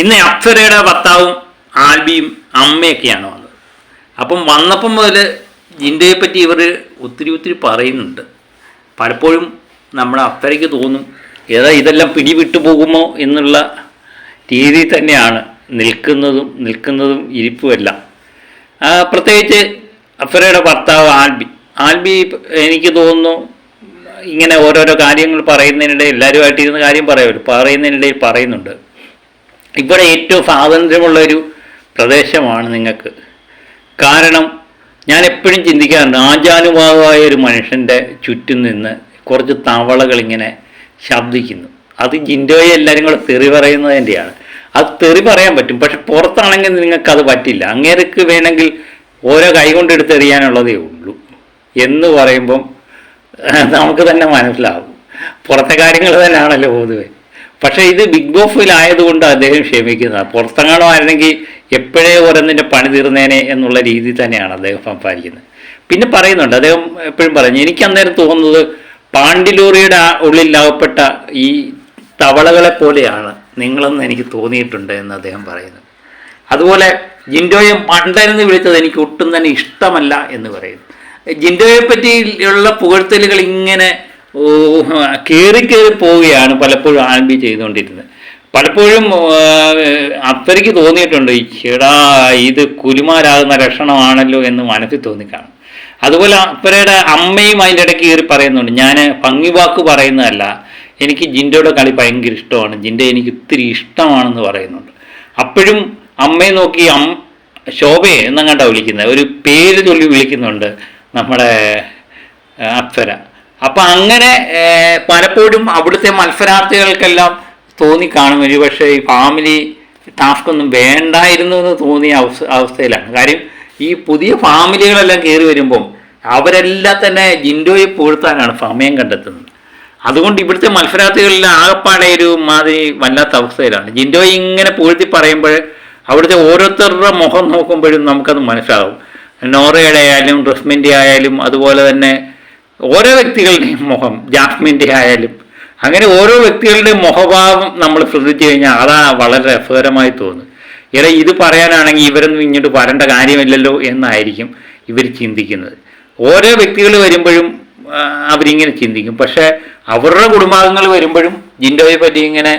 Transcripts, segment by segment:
ഇന്ന് അപ്സരയുടെ ഭർത്താവും ആൽബിയും അമ്മയൊക്കെയാണ് വന്നത്. അപ്പം വന്നപ്പം മുതൽ ജിൻഡോയെ പറ്റി ഇവർ ഒത്തിരി പറയുന്നുണ്ട്. പലപ്പോഴും നമ്മുടെ അപ്സരയ്ക്ക് തോന്നും ഇതെല്ലാം പിടിവിട്ടു പോകുമോ എന്നുള്ള രീതിയിൽ തന്നെയാണ് നിൽക്കുന്നതും ഇരിപ്പുമെല്ലാം. പ്രത്യേകിച്ച് അപ്സരയുടെ ഭർത്താവ് ആൽബി എനിക്ക് തോന്നുന്നു ഇങ്ങനെ ഓരോരോ കാര്യങ്ങൾ പറയുന്നതിനിടയിൽ എല്ലാവരുമായിട്ടിരുന്ന കാര്യം പറയുന്നതിനിടയിൽ പറയുന്നുണ്ട്, ഇവിടെ ഏറ്റവും സ്വാതന്ത്ര്യമുള്ളൊരു പ്രദേശമാണ് നിങ്ങൾക്ക്. കാരണം ഞാൻ എപ്പോഴും ചിന്തിക്കാറുണ്ട്, ആജാനുബാഹുവായ ഒരു മനുഷ്യൻ്റെ ചുറ്റും നിന്ന് കുറച്ച് തവളകളിങ്ങനെ ശബ്ദിക്കുന്നു. അത് ജിൻഡോയെ എല്ലാവരും കൂടെ തെറി പറയുന്നതിൻ്റെയാണ്. അത് തെറി പറയാൻ പറ്റും, പക്ഷെ പുറത്താണെങ്കിൽ നിങ്ങൾക്കത് പറ്റില്ല. അങ്ങേർക്ക് വേണമെങ്കിൽ ഓരോ കൈ കൊണ്ടെടുത്തെറിയാനുള്ളതേ ഉള്ളൂ എന്ന് പറയുമ്പം നമുക്ക് തന്നെ മനസ്സിലാവും. പുറത്തെ കാര്യങ്ങൾ തന്നെയാണല്ലോ പൊതുവെ. പക്ഷേ ഇത് ബിഗ് ബോസിലായതുകൊണ്ട് അദ്ദേഹം ക്ഷമിക്കുന്നത്. പുറത്തെങ്ങാണോ ആയിരുന്നെങ്കിൽ എപ്പോഴേ ഓരോന്നിൻ്റെ പണി തീർന്നേനെ എന്നുള്ള രീതിയിൽ തന്നെയാണ് അദ്ദേഹം സംസാരിക്കുന്നത്. പിന്നെ പറയുന്നുണ്ട്, അദ്ദേഹം എപ്പോഴും പറഞ്ഞു, എനിക്ക് അന്നേരം തോന്നുന്നത് പാണ്ടിലൂറിയുടെ ഉള്ളിലാവപ്പെട്ട ഈ തവളകളെ പോലെയാണ് നിങ്ങളെന്ന് എനിക്ക് തോന്നിയിട്ടുണ്ട് എന്ന് അദ്ദേഹം പറയുന്നു. അതുപോലെ ജിൻഡോയെ മണ്ടനെന്ന് വിളിച്ചത് എനിക്ക് ഒട്ടും തന്നെ ഇഷ്ടമല്ല എന്ന് പറയുന്നു. ജിൻഡോയെ പറ്റിയുള്ള പുകഴ്ത്തലുകൾ ഇങ്ങനെ കയറി പോവുകയാണ് പലപ്പോഴും ആൽബി ചെയ്തുകൊണ്ടിരുന്നത്. പലപ്പോഴും അപ്സരയ്ക്ക് തോന്നിയിട്ടുണ്ട്, ഇത് കുലുമാരാകുന്ന ലക്ഷണമാണല്ലോ എന്ന് മനസ്സിൽ തോന്നിക്കാണും. അതുപോലെ അപ്സരയുടെ അമ്മയും അതിൻ്റെ ഇടയ്ക്ക് കയറി പറയുന്നുണ്ട്, ഞാൻ ഭംഗിവാക്ക് പറയുന്നതല്ല, എനിക്ക് ജിൻഡോയുടെ കളി ഭയങ്കര ഇഷ്ടമാണ്, ജിൻഡോ എനിക്ക് ഒത്തിരി ഇഷ്ടമാണെന്ന് പറയുന്നുണ്ട്. അപ്പോഴും അമ്മയെ നോക്കി ശോഭയെ എന്നങ്ങാണ്ടാണ് വിളിക്കുന്നത്, ഒരു പേര് ചൊല്ലി വിളിക്കുന്നുണ്ട് നമ്മുടെ അപ്സര. അപ്പം അങ്ങനെ പലപ്പോഴും അവിടുത്തെ മത്സരാർത്ഥികൾക്കെല്ലാം തോന്നിക്കാണും ഒരു പക്ഷേ ഈ ഫാമിലി ടാസ്ക് ഒന്നും വേണ്ടായിരുന്നു എന്ന് തോന്നിയ അവസ്ഥയിലാണ്. കാര്യം ഈ പുതിയ ഫാമിലികളെല്ലാം കയറി വരുമ്പം അവരെല്ലാം തന്നെ ജിൻഡോയെ പുകഴ്ത്താനാണ് സമയം കണ്ടെത്തുന്നത്. അതുകൊണ്ട് ഇവിടുത്തെ മത്സരാർത്ഥികളിൽ ആകപ്പാടെ ഒരു മാതിരി വല്ലാത്ത അവസ്ഥയിലാണ്. ജിൻഡോയെ ഇങ്ങനെ പുകഴ്ത്തി പറയുമ്പോൾ അവിടുത്തെ ഓരോരുത്തരുടെ മുഖം നോക്കുമ്പോഴും നമുക്കത് മനസ്സിലാവും. നോറയുടെ ആയാലും റസ്മിൻ്റെ ആയാലും അതുപോലെ തന്നെ ഓരോ വ്യക്തികളുടെയും മുഖം, ജാസ്മിൻ്റെ ആയാലും, അങ്ങനെ ഓരോ വ്യക്തികളുടെയും മുഖഭാവം നമ്മൾ ശ്രദ്ധിച്ചു കഴിഞ്ഞാൽ അതാ വളരെ രസകരമായി തോന്നും. ഇത് പറയാനാണെങ്കിൽ ഇവരൊന്നും ഇങ്ങോട്ട് വരേണ്ട കാര്യമില്ലല്ലോ എന്നായിരിക്കും ഇവർ ചിന്തിക്കുന്നത്. ഓരോ വ്യക്തികൾ വരുമ്പോഴും അവരിങ്ങനെ ചിന്തിക്കും. പക്ഷേ അവരുടെ കുടുംബാംഗങ്ങൾ വരുമ്പോഴും ജിൻഡോയെ പറ്റി ഇങ്ങനെ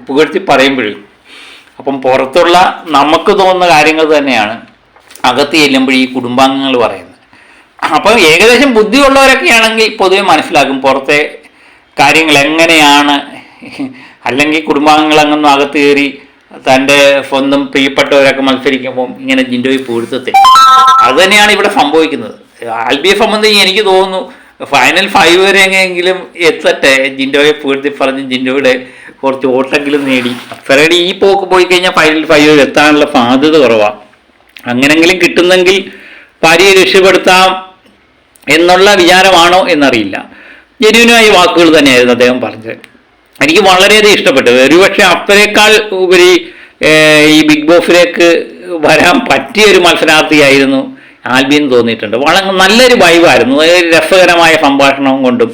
പുകഴ്ത്തി പറയുമ്പോഴും അപ്പം പുറത്തുള്ള നമുക്ക് തോന്നുന്ന കാര്യങ്ങൾ തന്നെയാണ് അകത്ത് ചെല്ലുമ്പോൾ ഈ കുടുംബാംഗങ്ങൾ പറയുന്നത്. അപ്പം ഏകദേശം ബുദ്ധിയുള്ളവരൊക്കെ ആണെങ്കിൽ പൊതുവെ മനസ്സിലാക്കും പുറത്തെ കാര്യങ്ങൾ എങ്ങനെയാണ്. അല്ലെങ്കിൽ കുടുംബാംഗങ്ങൾ അങ്ങൊന്നും അകത്ത് കയറി തൻ്റെ സ്വന്തം പ്രിയപ്പെട്ടവരൊക്കെ മത്സരിക്കുമ്പം ഇങ്ങനെ ജിൻഡോയെ പുകഴ്ത്തത്തില്ല. അതുതന്നെയാണ് ഇവിടെ സംഭവിക്കുന്നത്. ആൽബിയെ സംബന്ധിച്ച് എനിക്ക് തോന്നുന്നു ഫൈനൽ 5 വരെ എങ്ങനെയെങ്കിലും എത്തട്ടെ, ജിൻഡോയെ പുകഴ്ത്തി പറഞ്ഞ് ജിൻഡോയുടെ കുറച്ച് വോട്ടെങ്കിലും നേടി. അപ്സരയുടെ ഈ പോക്ക് പോയി കഴിഞ്ഞാൽ ഫൈനൽ 5 വരെ എത്താനുള്ള സാധ്യത കുറവാണ്. അങ്ങനെങ്കിലും കിട്ടുന്നെങ്കിൽ ഭാര്യയെ രക്ഷപ്പെടുത്താം എന്നുള്ള വിചാരമാണോ എന്നറിയില്ല. ജെന്യുവിനായ വാക്കുകൾ തന്നെയായിരുന്നു അദ്ദേഹം പറഞ്ഞത്. എനിക്ക് വളരെയധികം ഇഷ്ടപ്പെട്ടത്. ഒരുപക്ഷെ അപ്സരയേക്കാൾ ഉപരി ഈ ബിഗ് ബോസിലേക്ക് വരാൻ പറ്റിയൊരു മത്സരാർത്ഥിയായിരുന്നു ആൽബി എന്ന് തോന്നിയിട്ടുണ്ട്. വളരെ നല്ലൊരു വൈബായിരുന്നു, രസകരമായ സംഭാഷണവും കൊണ്ടും.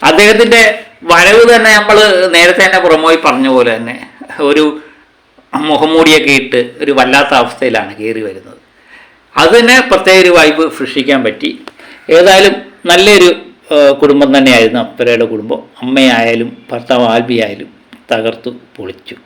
അദ്ദേഹത്തിൻ്റെ വരവ് തന്നെ നമ്മൾ നേരത്തെ തന്നെ പ്രൊമോയിൽ പറഞ്ഞ പോലെ തന്നെ ഒരു മുഖംമൂടിയൊക്കെ ഇട്ട് ഒരു വല്ലാത്ത അവസ്ഥയിലാണ് കയറി വരുന്നത്. അതിന് പ്രത്യേക ഒരു വൈബ് സൃഷ്ടിക്കാൻ പറ്റി. ഏതായാലും നല്ലൊരു കുടുംബം തന്നെയായിരുന്നു അപ്സരയുടെ കുടുംബം. അമ്മയായാലും ഭർത്താവ് ആൽബി ആയാലും തകർത്തു പൊളിച്ചു.